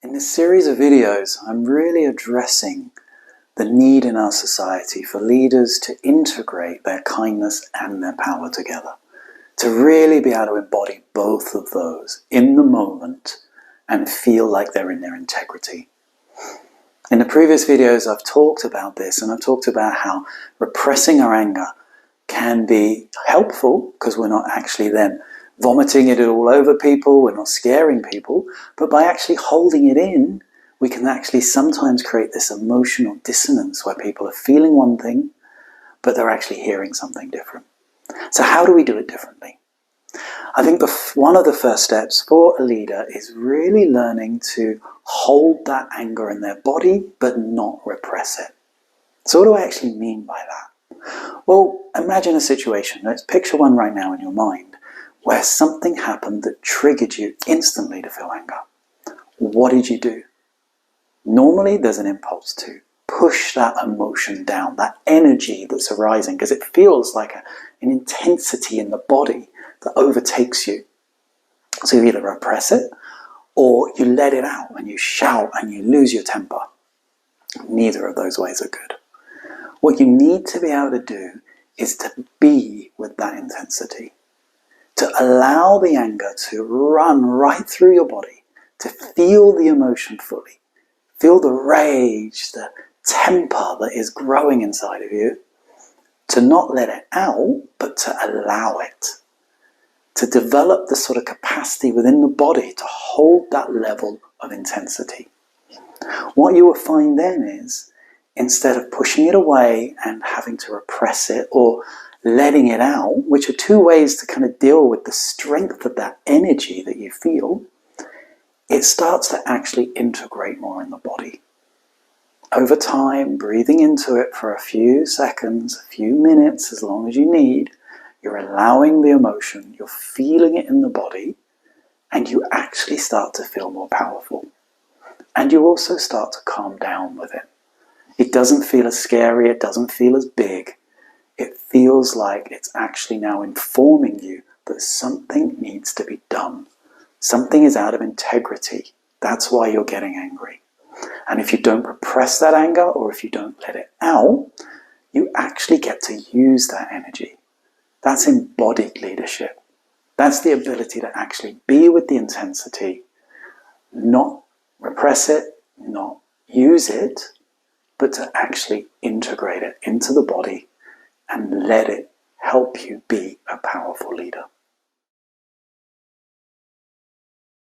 In this series of videos, I'm really addressing the need in our society for leaders to integrate their kindness and their power together, to really be able to embody both of those in the moment and feel like they're in their integrity. In the previous videos, I've talked about this, and I've talked about how repressing our anger can be helpful because we're not actually then vomiting it all over people, we're not scaring people, but by actually holding it in, we can actually sometimes create this emotional dissonance where people are feeling one thing, but they're actually hearing something different. So how do we do it differently? I think one of the first steps for a leader is really learning to hold that anger in their body, but not repress it. So what do I actually mean by that? Well, imagine a situation, let's picture one right now in your mind, where something happened that triggered you instantly to feel anger. What did you do? Normally there's an impulse to push that emotion down, that energy that's arising, because it feels like an intensity in the body that overtakes you. So you either repress it, or you let it out and you shout and you lose your temper. Neither of those ways are good. What you need to be able to do is to be with that intensity, to allow the anger to run right through your body, to feel the emotion fully, feel the rage, the temper that is growing inside of you, to not let it out, but to allow it, to develop the sort of capacity within the body to hold that level of intensity. What you will find then is, instead of pushing it away and having to repress it or letting it out, which are two ways to kind of deal with the strength of that energy that you feel, it starts to actually integrate more in the body. Over time, breathing into it for a few seconds, a few minutes, as long as you need, you're allowing the emotion, you're feeling it in the body, and you actually start to feel more powerful. And you also start to calm down with it. It doesn't feel as scary, it doesn't feel as big. It feels like it's actually now informing you that something needs to be done. Something is out of integrity. That's why you're getting angry. And if you don't repress that anger, or if you don't let it out, you actually get to use that energy. That's embodied leadership. That's the ability to actually be with the intensity, not repress it, not use it, but to actually integrate it into the body and let it help you be a powerful leader.